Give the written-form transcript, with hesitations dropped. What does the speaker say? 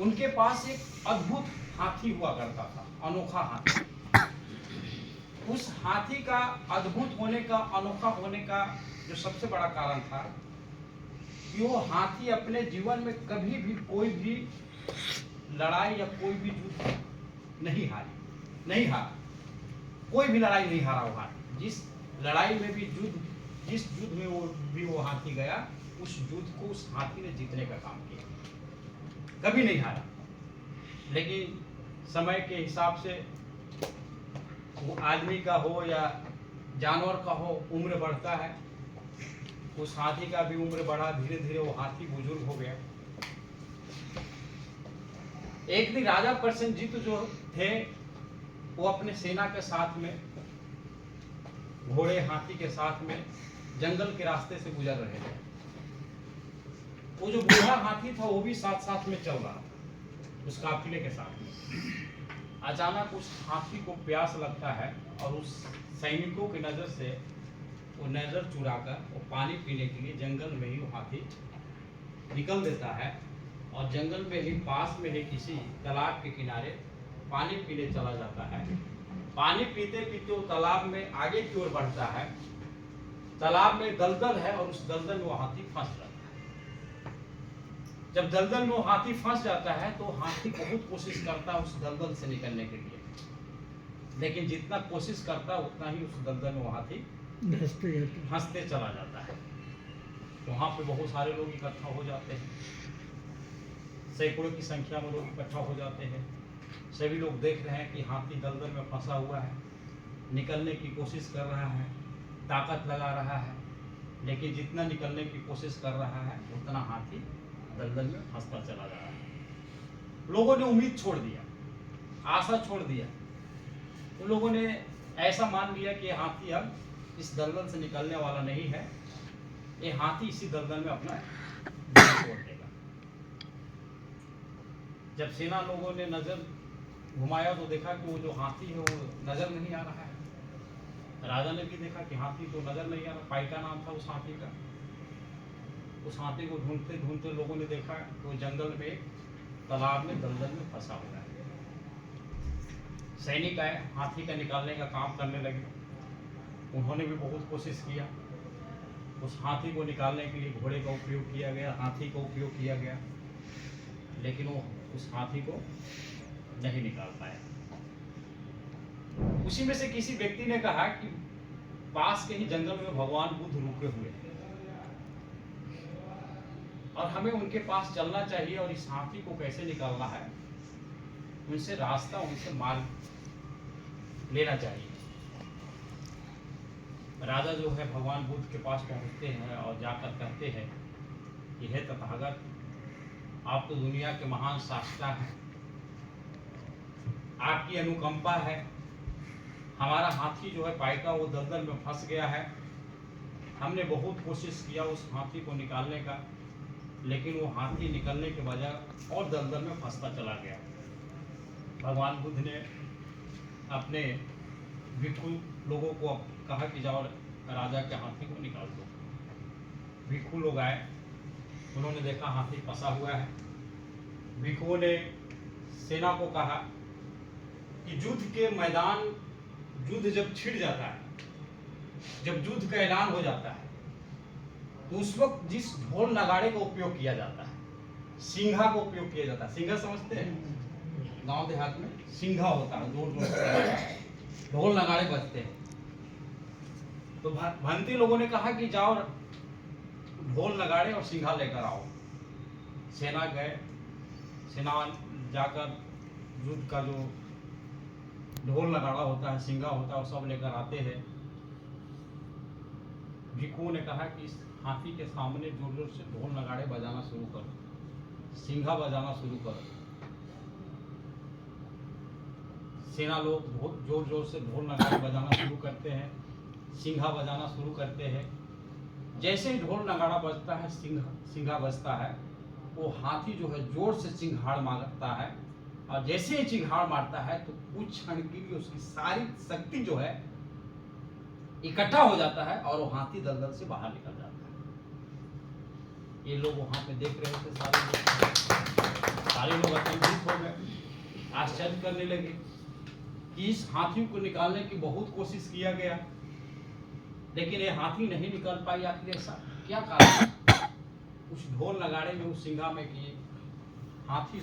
उनके पास एक अद्भुत हाथी हुआ करता था, अनोखा हाथी। उस हाथी का अद्भुत होने का, अनोखा होने का जो सबसे बड़ा कारण था कि वो हाथी अपने जीवन में कभी भी कोई भी लड़ाई या कोई भी युद्ध नहीं हारा। कोई भी लड़ाई नहीं हारा वो हाथी। जिस लड़ाई में भी जिस युद्ध में वो हाथी गया, उस युद्ध को उस हाथी ने जीतने का काम किया, कभी नहीं हारा। लेकिन समय के हिसाब से वो आदमी का हो या जानवर का हो, उम्र बढ़ता है। उस हाथी का भी उम्र बढ़ा, धीरे धीरे वो हाथी बुजुर्ग हो गया। एक दिन राजा प्रसेनजीत जो थे, वो अपने सेना के साथ में, घोड़े हाथी के साथ में जंगल के रास्ते से गुजर रहे थे। वो जो बूढ़ा हाथी था वो भी साथ साथ में चल रहा था उस काफिले के साथ में। अचानक उस हाथी को प्यास लगता है और उस सैनिकों की नजर से वो नजर चुराकर वो पानी पीने के लिए जंगल में ही वो हाथी निकल देता है और जंगल में ही पास में ही किसी तालाब के किनारे पानी पीने चला जाता है। पानी पीते पीते वो तालाब में आगे की ओर बढ़ता है। तालाब में दलदल है और उस दलदल में वो हाथी फंस जाता है। जब दलदल में वो हाथी फंस जाता है तो हाथी बहुत कोशिश करता है उस दलदल से निकलने के लिए, लेकिन जितना कोशिश करता है उतना ही उस दलदल में वो हाथी फंसते चला जाता है। वहां पे बहुत सारे लोग इकट्ठा हो जाते हैं, सैकड़ों की संख्या में लोग इकट्ठा हो जाते हैं। सभी लोग देख रहे हैं कि हाथी दलदल में फंसा हुआ है, निकलने की कोशिश कर रहा है, ताकत लगा रहा है, लेकिन जितना निकलने की कोशिश कर रहा है उतना हाथी दलदल में फंसता चला जा रहा है। लोगों ने उम्मीद छोड़ दिया, आशा छोड़ दिया। उन लोगों ने ऐसा मान लिया कि हाथी अब इस दलदल से निकलने वाला नहीं है, ये हाथी इसी दलदल में अपना दम तोड़ देगा। जब सेना लोगों ने नजर घुमाया तो देखा कि वो जो हाथी है वो नजर नहीं आ रहा है। राजा ने भी देखा कि हाथी तो नजर नहीं आ रहा। पाइका नाम था उस हाथी का। उस हाथी को ढूंढते ढूंढते लोगों ने देखा तो जंगल में तालाब में दलदल में फंसा हुआ है। सैनिक आए, हाथी का निकालने का काम करने लगे। उन्होंने भी बहुत कोशिश किया। उस हाथी को निकालने के लिए घोड़े का उपयोग किया गया, हाथी का उपयोग किया गया, लेकिन वो उस हाथी को नहीं निकाल पाया। उसी में से किसी व्यक्ति ने कहा कि पास के ही जंगल में भगवान बुद्ध रुके हुए हैं और हमें उनके पास चलना चाहिए और इस हाथी को कैसे निकालना है, उनसे रास्ता, उनसे मार्ग लेना चाहिए। राजा जो है भगवान बुद्ध के पास पहुंचते हैं और जाकर कहते हैं कि हे तथागत, आप तो दुनिया के महान शास्त्रा हैं, आपकी अनुकंपा है। हमारा हाथी जो है पाइका वो दलदल में फंस गया है। हमने बहुत कोशिश किया उस हाथी को निकालने का, लेकिन वो हाथी निकलने के बजाय और दलदल में फंसता चला गया। भगवान बुद्ध ने अपने भिक्षु लोगों को कहा कि जाओ राजा के हाथी को निकाल दो। भिक्षु लोग आए, उन्होंने देखा हाथी फंसा हुआ है। भिक्षुओं ने सेना को कहा कि युद्ध के मैदान, युद्ध जब छिड़ जाता है, जब युद्ध का ऐलान हो जाता है, तो उस वक्त जिस ढोल नगाड़े का उपयोग किया जाता है, सिंघा का उपयोग किया जाता है। सिंघा समझते हैं? गांव देहात में सिंघा होता है, जोर जोर से ढोल नगाड़े बजते हैं। तो भंती लोगों ने कहा कि जाओ ढोल नगाड़े और सिंघा लेकर आओ। सेना गए, सेना जाकर युद्ध का जो ढोल नगाड़ा होता है, सिंघा होता है, वो सब लेकर आते हैं। भिक्षुओं ने कहा कि इस हाथी के सामने जोर जोर से ढोल नगाड़े बजाना शुरू करो, सिंघा बजाना शुरू करो। सेना लोग बहुत जोर जोर से ढोल नगाड़े बजाना शुरू करते हैं, सिंघा बजाना शुरू करते हैं। जैसे ही ढोल नगाड़ा बजता है, सिंघा बजता है, वो हाथी जो है जोर से चिंघाड़ मारता है, और जैसे ही चिंघाड़ मारता है तो कुछ क्षण के लिए उसकी सारी शक्ति जो है इकट्ठा हो जाता है और वो हाथी दलदल से बाहर निकल जाता है। ये लोग वहाँ पे देख रहे थे, सारे लोग अचंभित हो गए, आश्चर्य करने लगे कि इस हाथी को निकालने की बहुत कोशिश किया गया, लेकिन ये हाथी नहीं निकल पाई। आखिर ऐसा क्या कारण? उस ढोल नगाड़े में, उस सिंघा में कि हाथी